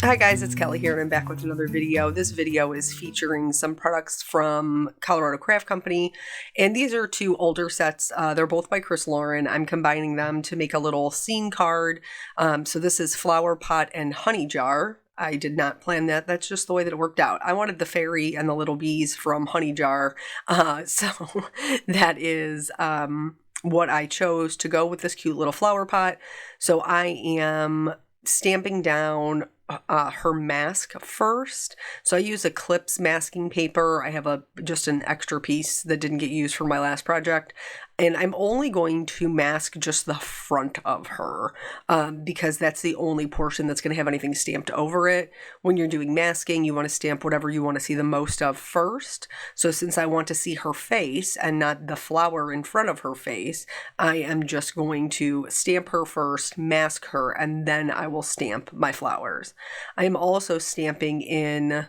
Hi guys, it's Kelly here and I'm back with another video. This video is featuring some products from Colorado Craft Company, and these are two older sets. They're both by Chris Lauren. I'm combining them to make a little scene card. So this is Flower Pot and Honey Jar. I did not plan that. That's just the way that it worked out. I wanted the fairy and the little bees from Honey Jar. So that is what I chose to go with this cute little flower pot. So I am stamping down her mask first. So I use Eclipse masking paper. I have just an extra piece that didn't get used for my last project. And I'm only going to mask just the front of her because that's the only portion that's going to have anything stamped over it. When you're doing masking, you want to stamp whatever you want to see the most of first. So since I want to see her face and not the flower in front of her face, I am just going to stamp her first, mask her, and then I will stamp my flowers. I am also stamping in,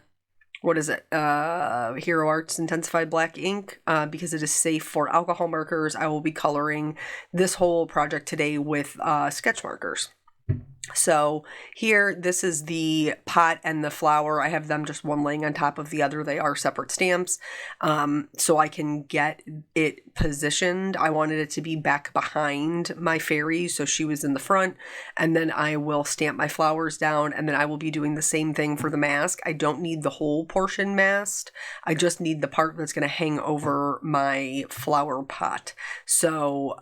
what is it? Hero Arts Intensified Black ink because it is safe for alcohol markers. I will be coloring this whole project today with sketch markers. So here, this is the pot and the flower. I have them just one laying on top of the other. They are separate stamps. So I can get it positioned. I wanted it to be back behind my fairy, so she was in the front. And then I will stamp my flowers down, and then I will be doing the same thing for the mask. I don't need the whole portion masked. I just need the part that's going to hang over my flower pot. So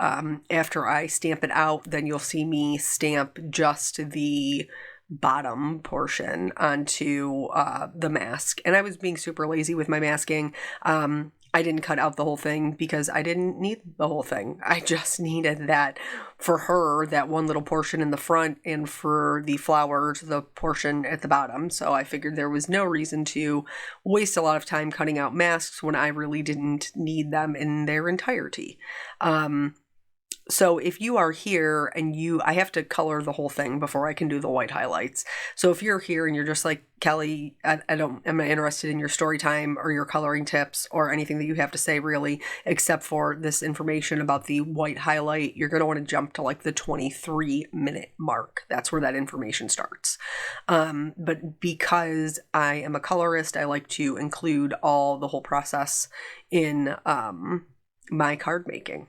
after I stamp it out, then you'll see me stamp just the bottom portion onto the mask. And I was being super lazy with my masking. I didn't cut out the whole thing because I didn't need the whole thing. I just needed that for her, that one little portion in the front, and for the flowers, the portion at the bottom. So I figured there was no reason to waste a lot of time cutting out masks when I really didn't need them in their entirety. So if you are here and I have to color the whole thing before I can do the white highlights. So if you're here and you're just like, Kelly, I'm not interested in your story time or your coloring tips or anything that you have to say really, except for this information about the white highlight, you're going to want to jump to like the 23-minute mark. That's where that information starts. But because I am a colorist, I like to include the whole process in my card making.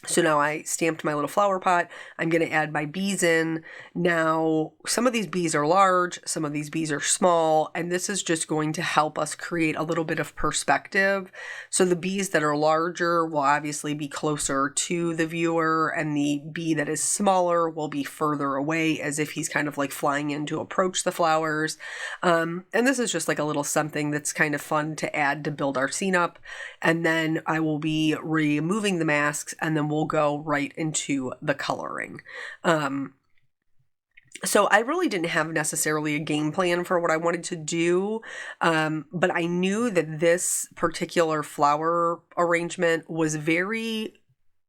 So now I stamped my little flower pot. I'm going to add my bees in. Now, some of these bees are large, some of these bees are small, and this is just going to help us create a little bit of perspective. So the bees that are larger will obviously be closer to the viewer, and the bee that is smaller will be further away, as if he's kind of like flying in to approach the flowers. And this is just like a little something that's kind of fun to add to build our scene up. And then I will be removing the masks, and then we'll go right into the coloring. So I really didn't have necessarily a game plan for what I wanted to do, but I knew that this particular flower arrangement was very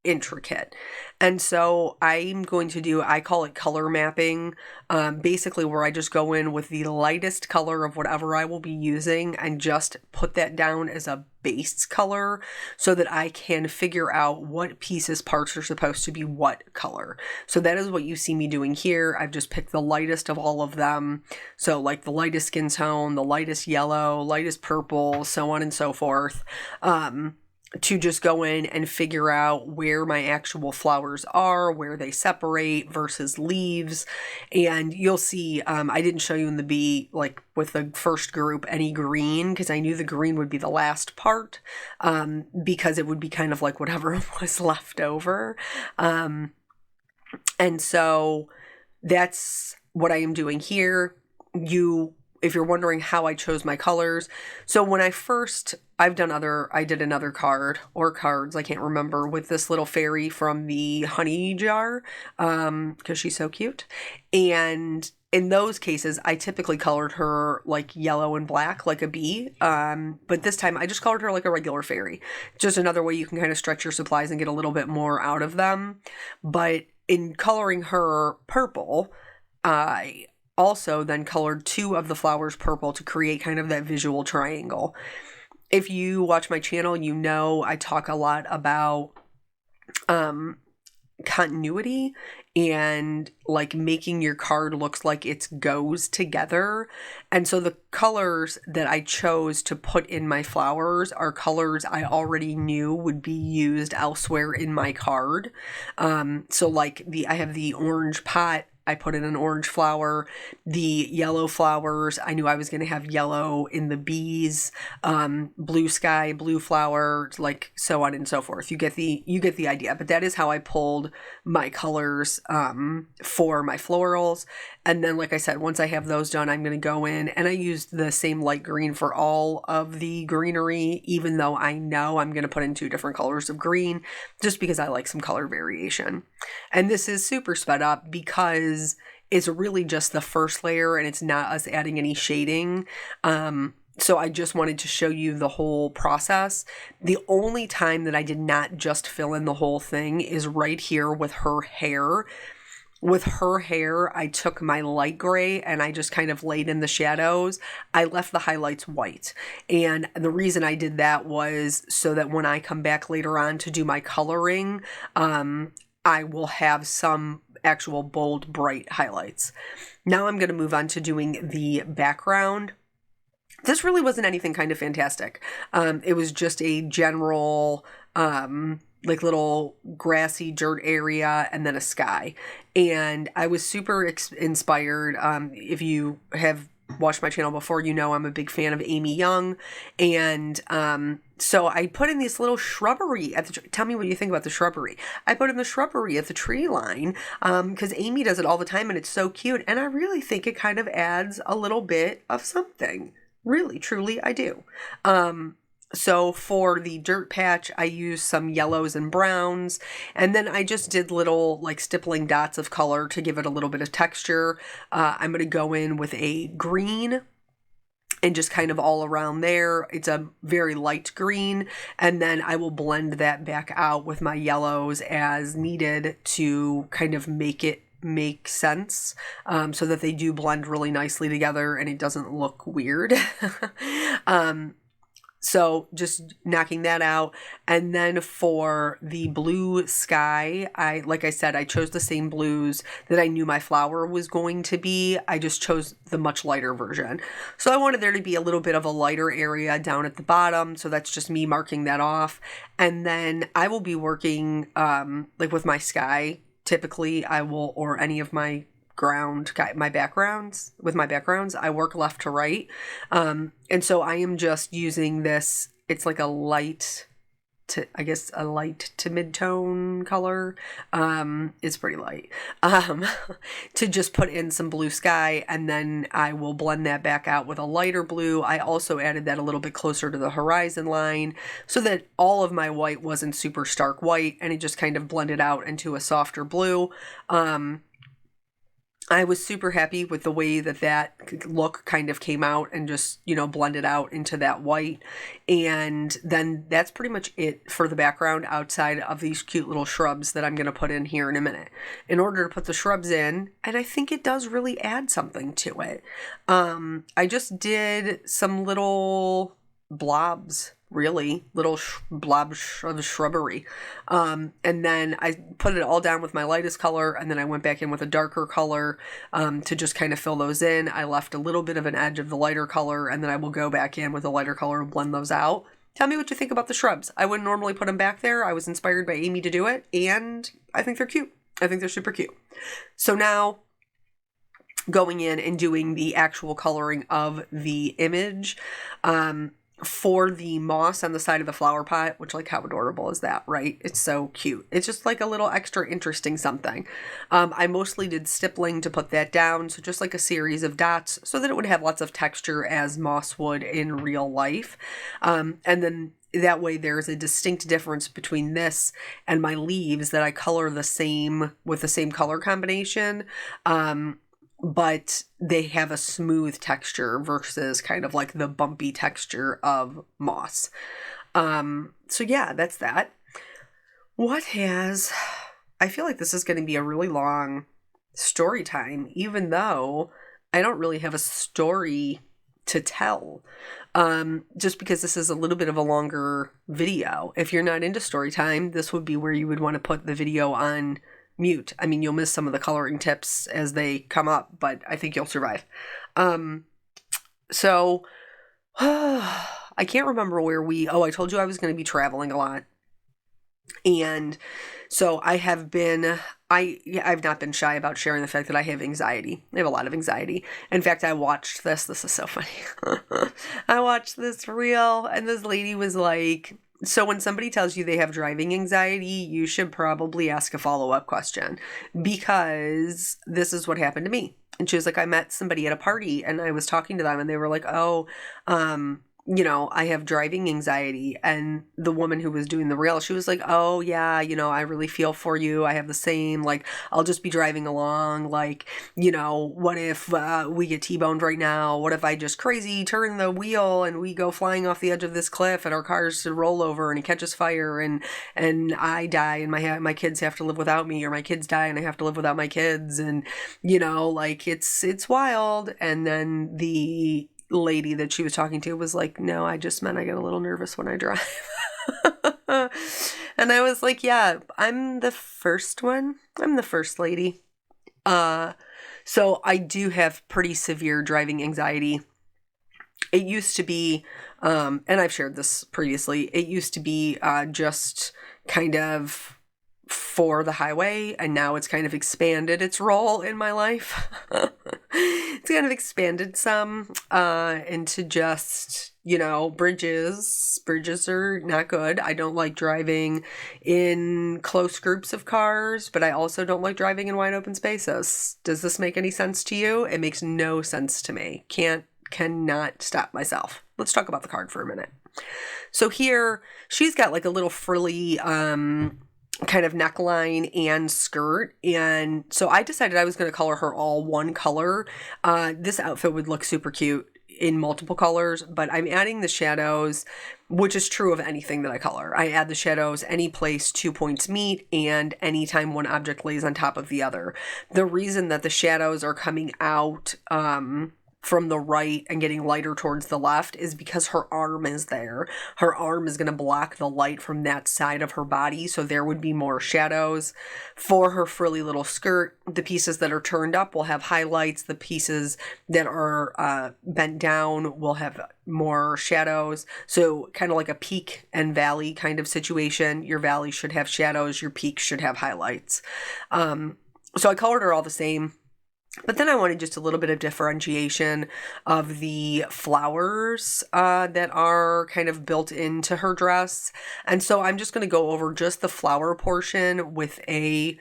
intricate. And so I'm going to do, I call it color mapping, basically where I just go in with the lightest color of whatever I will be using and just put that down as a base color so that I can figure out what pieces, parts are supposed to be what color. So that is what you see me doing here. I've just picked the lightest of all of them. So like the lightest skin tone, the lightest yellow, lightest purple, so on and so forth. To just go in and figure out where my actual flowers are, where they separate versus leaves. And you'll see, I didn't show you in the bee, like with the first group, any green, because I knew the green would be the last part, because it would be kind of like whatever was left over. And so that's what I am doing here. If you're wondering how I chose my colors, so when I did another card or cards, I can't remember, with this little fairy from the Honey Jar, because she's so cute. And in those cases, I typically colored her like yellow and black, like a bee. But this time I just colored her like a regular fairy. Just another way you can kind of stretch your supplies and get a little bit more out of them. But in coloring her purple, I also then colored two of the flowers purple to create kind of that visual triangle. If you watch my channel, you know I talk a lot about continuity and like making your card looks like it goes together. And so the colors that I chose to put in my flowers are colors I already knew would be used elsewhere in my card. So like I have the orange pot, I put in an orange flower. The yellow flowers, I knew I was going to have yellow in the bees. Blue sky, blue flower, like so on and so forth. You get the idea. But that is how I pulled my colors for my florals. And then, like I said, once I have those done, I'm going to go in, and I used the same light green for all of the greenery, even though I know I'm going to put in 2 different colors of green, just because I like some color variation. And this is super sped up because it's really just the first layer and it's not us adding any shading. So I just wanted to show you the whole process. The only time that I did not just fill in the whole thing is right here with her hair. With her hair, I took my light gray and I just kind of laid in the shadows. I left the highlights white. And the reason I did that was so that when I come back later on to do my coloring, I will have some actual bold, bright highlights. Now I'm going to move on to doing the background. This really wasn't anything kind of fantastic. It was just a general, like little grassy dirt area and then a sky. And I was super inspired. If you have watched my channel before, you know I'm a big fan of Amy Young. And so I put in this little shrubbery at the tell me what you think about the shrubbery. I put in the shrubbery at the tree line because Amy does it all the time and it's so cute. And I really think it kind of adds a little bit of something. Really, truly, I do. So for the dirt patch, I used some yellows and browns, and then I just did little like stippling dots of color to give it a little bit of texture. I'm going to go in with a green and just kind of all around there. It's a very light green, and then I will blend that back out with my yellows as needed to kind of make it make sense, so that they do blend really nicely together and it doesn't look weird. So just knocking that out. And then for the blue sky, like I said, I chose the same blues that I knew my flower was going to be. I just chose the much lighter version. So I wanted there to be a little bit of a lighter area down at the bottom. So that's just me marking that off. And then I will be working like with my sky. Typically I will, or any of my backgrounds, I work left to right. And so I am just using this, it's like a light to mid-tone color. It's pretty light. To just put in some blue sky, and then I will blend that back out with a lighter blue. I also added that a little bit closer to the horizon line so that all of my white wasn't super stark white and it just kind of blended out into a softer blue. I was super happy with the way that look kind of came out and just, blended out into that white. And then that's pretty much it for the background outside of these cute little shrubs that I'm going to put in here in a minute. In order to put the shrubs in, and I think it does really add something to it, I just did some little blobs, really little blobs of shrubbery, and then I put it all down with my lightest color, and then I went back in with a darker color to just kind of fill those in. I left a little bit of an edge of the lighter color, and then I will go back in with a lighter color and blend those out. Tell me what you think about the shrubs. I wouldn't normally put them back there. I was inspired by Amy to do it, and I think they're cute. I think they're super cute. So now going in and doing the actual coloring of the image. For the moss on the side of the flower pot, which, like, how adorable is that, right? It's so cute. It's just like a little extra interesting something. I mostly did stippling to put that down, so just like a series of dots so that it would have lots of texture as moss would in real life. And then that way there's a distinct difference between this and my leaves that I color the same with the same color combination. But they have a smooth texture versus kind of like the bumpy texture of moss. So yeah, that's that. I feel like this is going to be a really long story time, even though I don't really have a story to tell. Just because this is a little bit of a longer video. If you're not into story time, this would be where you would want to put the video on mute. I mean, you'll miss some of the coloring tips as they come up, but I think you'll survive. So I can't remember where I told you I was going to be traveling a lot. And so I've not been shy about sharing the fact that I have anxiety. I have a lot of anxiety. In fact, I watched this. This is so funny. I watched this reel, and this lady was like, so when somebody tells you they have driving anxiety, you should probably ask a follow-up question, because this is what happened to me. And she was like, I met somebody at a party and I was talking to them and they were like, oh, I have driving anxiety. And the woman who was doing the reel, she was like, oh yeah, I really feel for you. I have the same, like, I'll just be driving along. Like, what if we get T-boned right now? What if I just crazy turn the wheel and we go flying off the edge of this cliff and our cars roll over and it catches fire and I die and my kids have to live without me, or my kids die and I have to live without my kids. And, like it's wild. And then the lady that she was talking to was like, no, I just meant I get a little nervous when I drive. And I was like, yeah, I'm the first one. I'm the first lady. So I do have pretty severe driving anxiety. It used to be, and I've shared this previously, it used to be just kind of for the highway, and now it's kind of expanded its role in my life. It's kind of expanded some into just, bridges. Bridges are not good. I don't like driving in close groups of cars, but I also don't like driving in wide open spaces. Does this make any sense to you? It makes no sense to me. Cannot stop myself. Let's talk about the card for a minute. So here, she's got like a little frilly kind of neckline and skirt. And so I decided I was going to color her all one color. This outfit would look super cute in multiple colors, but I'm adding the shadows, which is true of anything that I color. I add the shadows any place 2 points meet and anytime one object lays on top of the other. The reason that the shadows are coming out from the right and getting lighter towards the left is because her arm is there. Her arm is going to block the light from that side of her body, so there would be more shadows. For her frilly little skirt, the pieces that are turned up will have highlights. The pieces that are bent down will have more shadows. So kind of like a peak and valley kind of situation. Your valley should have shadows. Your peak should have highlights. So I colored her all the same. But then I wanted just a little bit of differentiation of the flowers that are kind of built into her dress. And so I'm just going to go over just the flower portion with a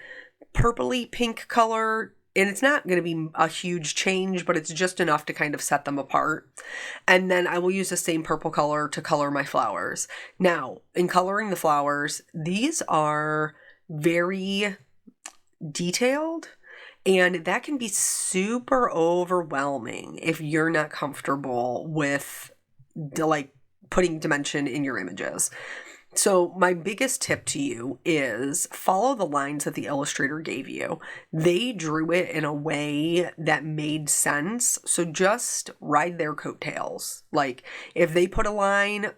purpley pink color. And it's not going to be a huge change, but it's just enough to kind of set them apart. And then I will use the same purple color to color my flowers. Now, in coloring the flowers, these are very detailed. And that can be super overwhelming if you're not comfortable with putting dimension in your images. So my biggest tip to you is follow the lines that the illustrator gave you. They drew it in a way that made sense. So just ride their coattails. Like if they put a line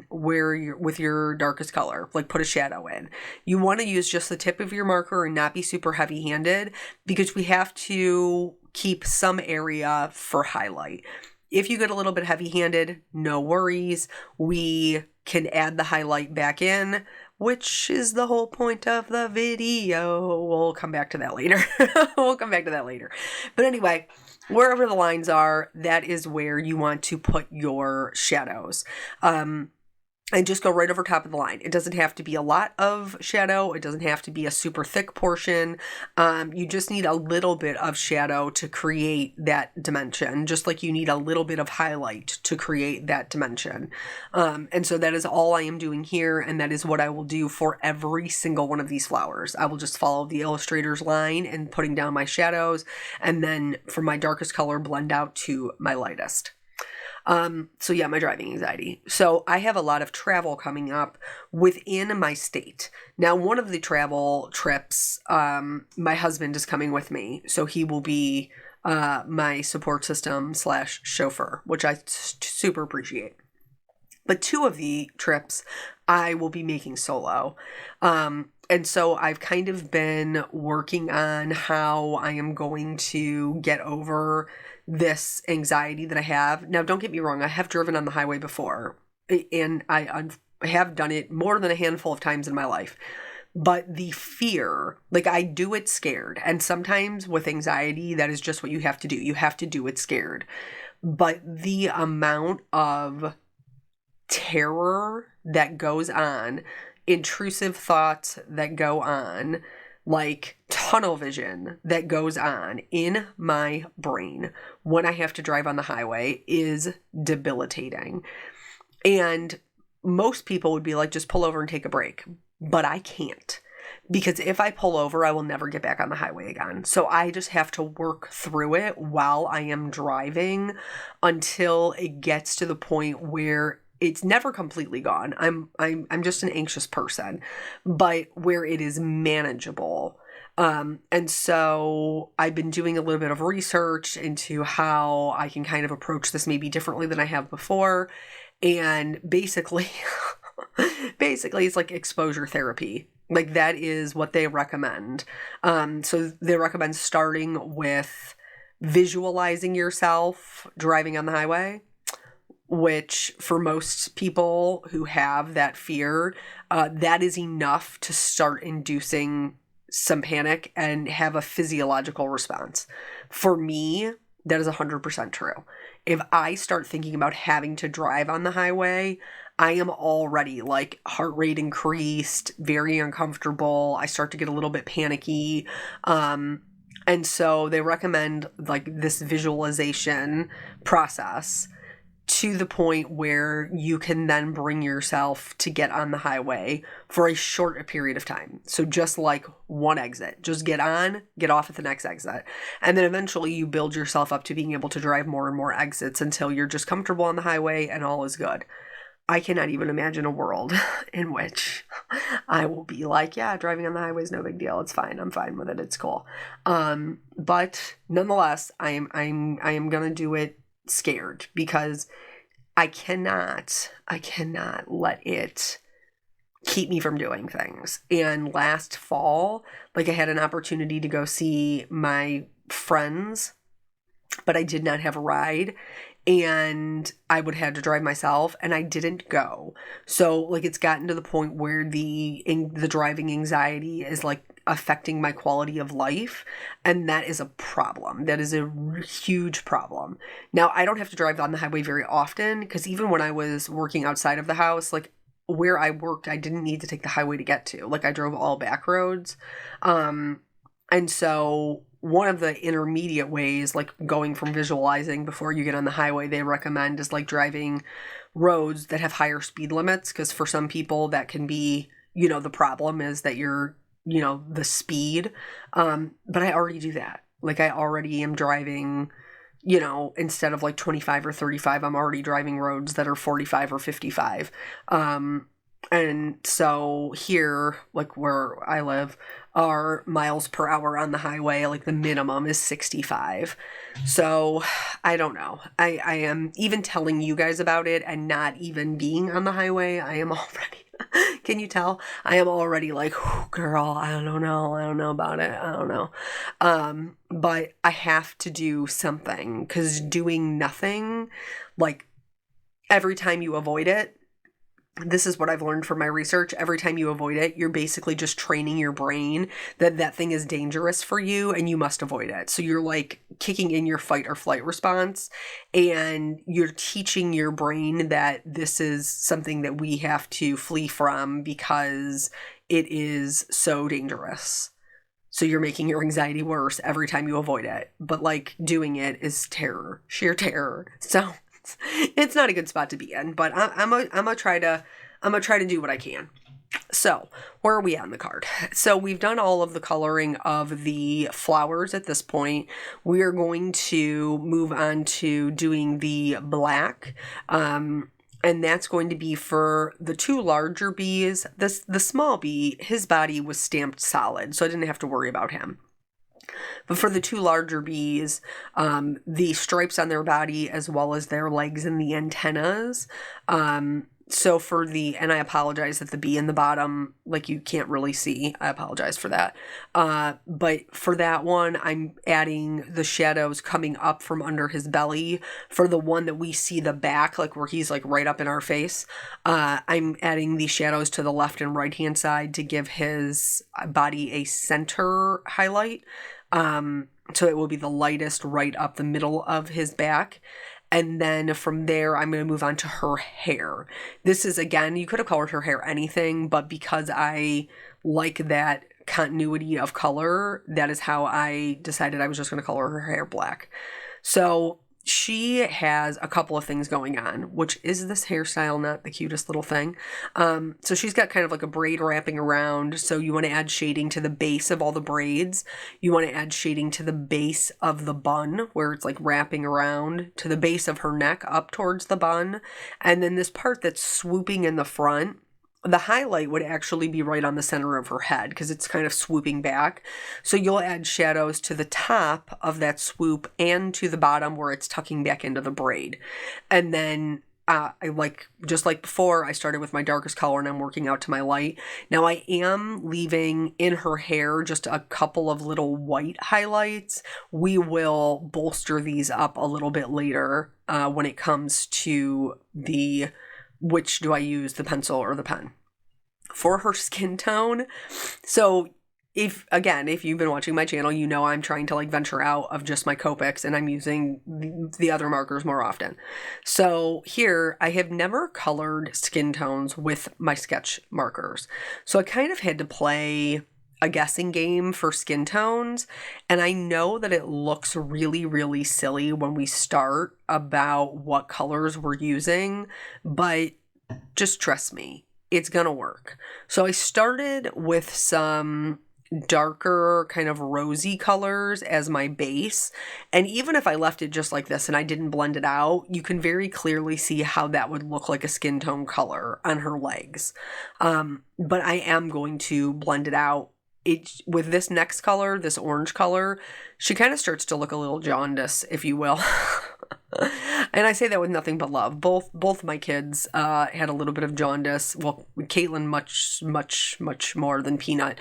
where you're with your darkest color, like put a shadow in. You want to use just the tip of your marker and not be super heavy-handed, because we have to keep some area for highlight. If you get a little bit heavy-handed, no worries. We can add the highlight back in, which is the whole point of the video. We'll come back to that later. But anyway, wherever the lines are, that is where you want to put your shadows. And just go right over top of the line. It doesn't have to be a lot of shadow. It doesn't have to be a super thick portion. You just need a little bit of shadow to create that dimension, just like you need a little bit of highlight to create that dimension. And so that is all I am doing here, and that is what I will do for every single one of these flowers. I will just follow the illustrator's line and putting down my shadows, and then for my darkest color, blend out to my lightest. So yeah, my driving anxiety. So I have a lot of travel coming up within my state. Now, one of the travel trips, my husband is coming with me, so he will be my support system / chauffeur, which I super But 2 of the trips I will be making solo. And so I've kind of been working on how I am going to get over this anxiety that I have. Now, don't get me wrong, I have driven on the highway before, and I have done it more than a handful of times in my life. But the fear, like I do it scared. And sometimes with anxiety, that is just what you have to do. You have to do it scared. But the amount of terror that goes on, intrusive thoughts that go on, like tunnel vision that goes on in my brain when I have to drive on the highway is debilitating. And most people would be like, just pull over and take a break. But I can't, because if I pull over, I will never get back on the highway again. So I just have to work through it while I am driving until it gets to the point where it's never completely gone. I'm just an anxious person, but where it is manageable. And so I've been doing a little bit of research into how I can kind of approach this maybe differently than I have before. And basically, it's like exposure therapy. Like that is what they recommend. So they recommend starting with visualizing yourself driving on the highway, which for most people who have that fear, that is enough to start inducing some panic and have a physiological response. For me, that is 100% true. If I start thinking about having to drive on the highway, I am already like heart rate increased, very uncomfortable. I start to get a little bit panicky. And so they recommend like this visualization process to the point where you can then bring yourself to get on the highway for a short period of time. So just like one exit, just get on, get off at the next exit. And then eventually you build yourself up to being able to drive more and more exits until you're just comfortable on the highway and all is good. I cannot even imagine a world in which I will be like, yeah, driving on the highway is no big deal. It's fine. I'm fine with it. It's cool. But nonetheless, I am going to do it scared because I cannot let it keep me from doing things. And last fall, like I had an opportunity to go see my friends, but I did not have a ride. And I would have to drive myself, and I didn't go. So like it's gotten to the point where the driving anxiety is like affecting my quality of life, and that is a problem. That is a huge problem. Now, I don't have to drive on the highway very often because even when I was working outside of the house, like where I worked, I didn't need to take the highway to get to. Like I drove all back roads. And so one of the intermediate ways, like going from visualizing before you get on the highway, they recommend is like driving roads that have higher speed limits. Because for some people that can be, the problem is that you're, the speed. But I already do that. Like I already am driving, instead of like 25 or 35, I'm already driving roads that are 45 or 55. And so here, like where I live, our miles per hour on the highway, like the minimum is 65. So I don't know. I am even telling you guys about it and not even being on the highway. I am already, can you tell? I am already like, girl, I don't know about it. I don't know. But I have to do something because doing nothing, like every time you avoid it, this is what I've learned from my research. Every time you avoid it, you're basically just training your brain that that thing is dangerous for you and you must avoid it. So you're like kicking in your fight or flight response and you're teaching your brain that this is something that we have to flee from because it is so dangerous. So you're making your anxiety worse every time you avoid it. But like doing it is terror, sheer terror. So it's not a good spot to be in, but I'm gonna try to do what I can. So where are we on the card? So we've done all of the coloring of the flowers at this point. We are going to move on to doing the black. And that's going to be for the two larger bees. The small bee, his body was stamped solid, so I didn't have to worry about him. But for the two larger bees, the stripes on their body as well as their legs and the antennas, So for and I apologize that the B in the bottom, like you can't really see. I apologize for that. But for that one, I'm adding the shadows coming up from under his belly. For the one that we see the back, like where he's like right up in our face, I'm adding the shadows to the left and right hand side to give his body a center highlight. So it will be the lightest right up the middle of his back. And then from there, I'm going to move on to her hair. This is, again, you could have colored her hair anything, but because I like that continuity of color, that is how I decided I was just going to color her hair black. So she has a couple of things going on, which is this hairstyle not the cutest little thing. So she's got kind of like a braid wrapping around. So you want to add shading to the base of all the braids. You want to add shading to the base of the bun where it's like wrapping around to the base of her neck up towards the bun. And then this part that's swooping in the front, the highlight would actually be right on the center of her head because it's kind of swooping back. So you'll add shadows to the top of that swoop and to the bottom where it's tucking back into the braid. And then just like before, I started with my darkest color and I'm working out to my light. Now I am leaving in her hair just a couple of little white highlights. We will bolster these up a little bit later when it comes to which do I use, the pencil or the pen? For her skin tone, so if you've been watching my channel, you know I'm trying to like venture out of just my Copics and I'm using the other markers more often. So here, I have never colored skin tones with my sketch markers. So I kind of had to play a guessing game for skin tones. And I know that it looks really, really silly when we start about what colors we're using, but just trust me, it's gonna work. So I started with some darker kind of rosy colors as my base. And even if I left it just like this and I didn't blend it out, you can very clearly see how that would look like a skin tone color on her legs. But I am going to blend it out. With this next color, this orange color, she kind of starts to look a little jaundice, if you will. And I say that with nothing but love. Both my kids had a little bit of jaundice. Well, Caitlin much more than Peanut.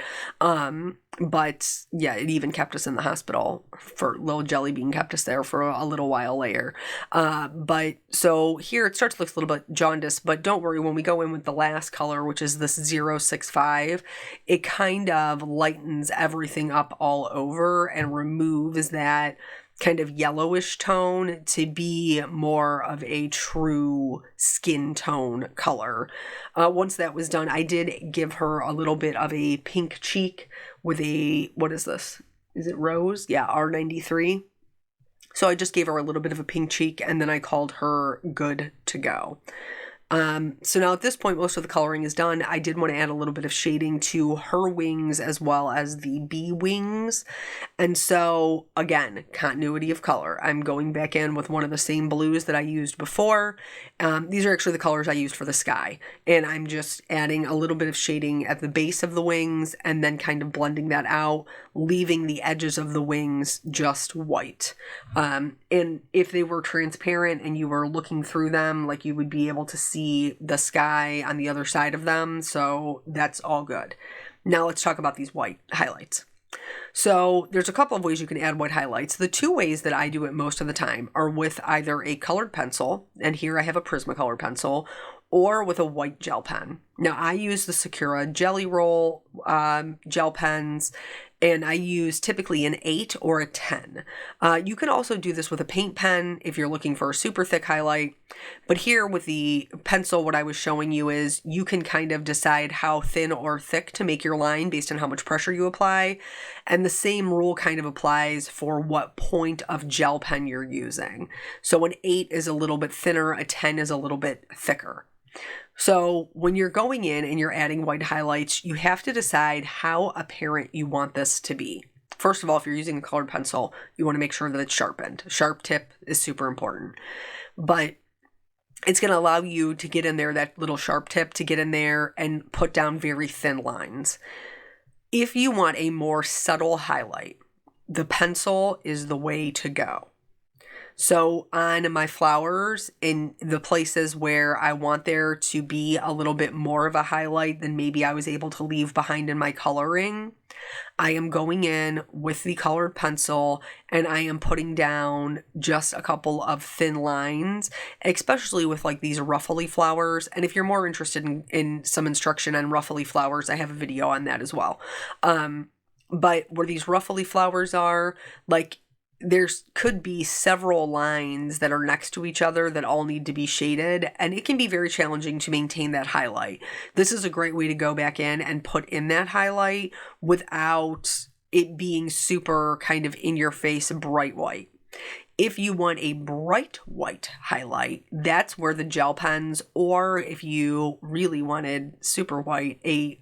But yeah, it even kept us in the hospital for little Jelly Bean kept us there for a little while later. But so here it starts to look a little bit jaundice, but don't worry, when we go in with the last color, which is this 065, it kind of lightens everything up all over and removes that kind of yellowish tone to be more of a true skin tone color. Once that was done, I did give her a little bit of a pink cheek with what is this? Is it rose? Yeah, R93. So I just gave her a little bit of a pink cheek and then I called her good to go. So now at this point, most of the coloring is done. I did want to add a little bit of shading to her wings as well as the bee wings. And so again, continuity of color. I'm going back in with one of the same blues that I used before. These are actually the colors I used for the sky. And I'm just adding a little bit of shading at the base of the wings and then kind of blending that out, leaving the edges of the wings just white. And if they were transparent and you were looking through them, like you would be able to see the sky on the other side of them. So that's all good. Now let's talk about these white highlights. So there's a couple of ways you can add white highlights. The two ways that I do it most of the time are with either a colored pencil, and here I have a Prismacolor pencil, or with a white gel pen. Now I use the Sakura Jelly Roll gel pens, and I use typically an 8 or a 10. You can also do this with a paint pen if you're looking for a super thick highlight. But here with the pencil, what I was showing you is you can kind of decide how thin or thick to make your line based on how much pressure you apply. And the same rule kind of applies for what point of gel pen you're using. So an 8 is a little bit thinner, a 10 is a little bit thicker. So when you're going in and you're adding white highlights, you have to decide how apparent you want this to be. First of all, if you're using a colored pencil, you want to make sure that it's sharpened. Sharp tip is super important. But it's going to allow you to get in there, that little sharp tip to get in there and put down very thin lines. If you want a more subtle highlight, the pencil is the way to go. So on my flowers, in the places where I want there to be a little bit more of a highlight than maybe I was able to leave behind in my coloring, I am going in with the colored pencil and I am putting down just a couple of thin lines, especially with like these ruffly flowers. And if you're more interested in some instruction on ruffly flowers, I have a video on that as well. But where these ruffly flowers are, like, there's could be several lines that are next to each other that all need to be shaded, and it can be very challenging to maintain that highlight. This is a great way to go back in and put in that highlight without it being super kind of in your face bright white. If you want a bright white highlight, that's where the gel pens, or if you really wanted super white, a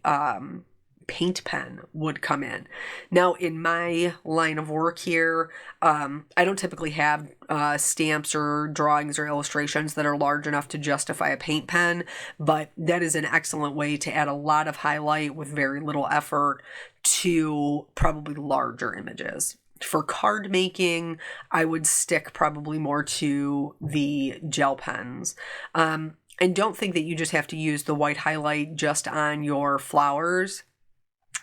paint pen would come in. Now, in my line of work here, I don't typically have stamps or drawings or illustrations that are large enough to justify a paint pen, but that is an excellent way to add a lot of highlight with very little effort to probably larger images. For card making, I would stick probably more to the gel pens. And don't think that you just have to use the white highlight just on your flowers.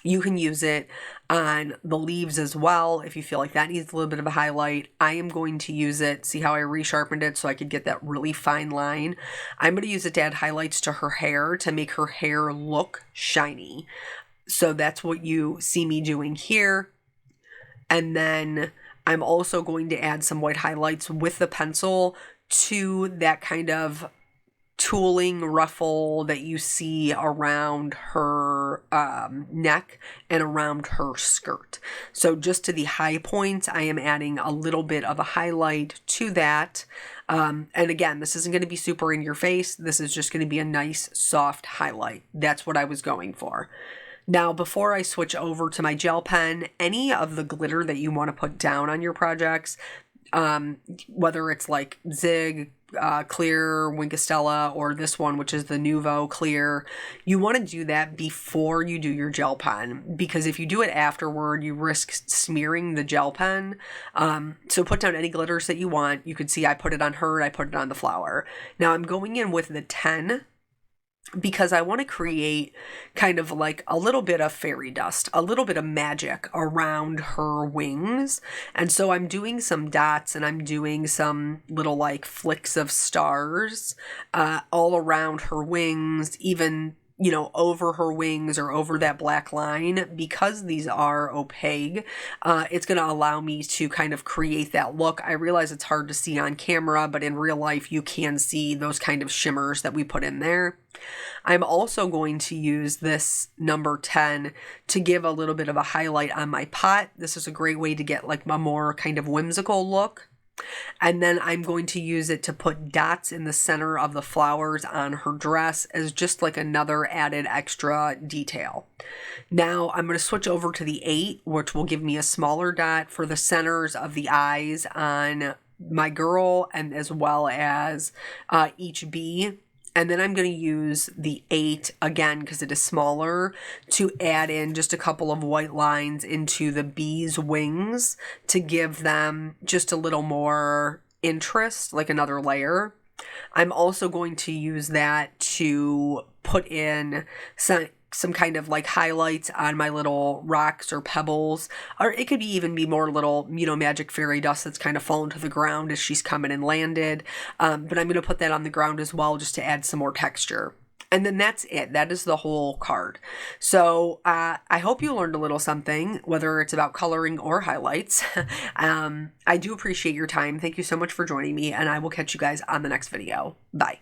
You can use it on the leaves as well if you feel like that needs a little bit of a highlight. I am going to use it, see how I resharpened it so I could get that really fine line. I'm going to use it to add highlights to her hair to make her hair look shiny. So that's what you see me doing here. And then I'm also going to add some white highlights with the pencil to that kind of tooling ruffle that you see around her neck and around her skirt. So just to the high points, I am adding a little bit of a highlight to that. And again, this isn't going to be super in your face. This is just going to be a nice soft highlight. That's what I was going for. Now, before I switch over to my gel pen, any of the glitter that you want to put down on your projects, whether it's like Zig, Clear, Winkostella, or this one, which is the Nuvo Clear, you want to do that before you do your gel pen, because if you do it afterward, you risk smearing the gel pen. So put down any glitters that you want. You could see I put it on her, I put it on the flower. Now I'm going in with the 10, because I want to create kind of like a little bit of fairy dust, a little bit of magic around her wings. And so I'm doing some dots and I'm doing some little like flicks of stars all around her wings, even, you know, over her wings or over that black line. Because these are opaque, it's going to allow me to kind of create that look. I realize it's hard to see on camera, but in real life you can see those kind of shimmers that we put in there. I'm also going to use this number 10 to give a little bit of a highlight on my pot. This is a great way to get like a more kind of whimsical look. And then I'm going to use it to put dots in the center of the flowers on her dress as just like another added extra detail. Now I'm going to switch over to the 8, which will give me a smaller dot for the centers of the eyes on my girl, and as well as each bee. And then I'm going to use the 8 again, because it is smaller, to add in just a couple of white lines into the bee's wings to give them just a little more interest, like another layer. I'm also going to use that to put in some kind of like highlights on my little rocks or pebbles, or it could even be more little, you know, magic fairy dust that's kind of fallen to the ground as she's coming and landed. But I'm going to put that on the ground as well, just to add some more texture. And then that's it. That is the whole card. So I hope you learned a little something, whether it's about coloring or highlights. I do appreciate your time. Thank you so much for joining me, and I will catch you guys on the next video. Bye.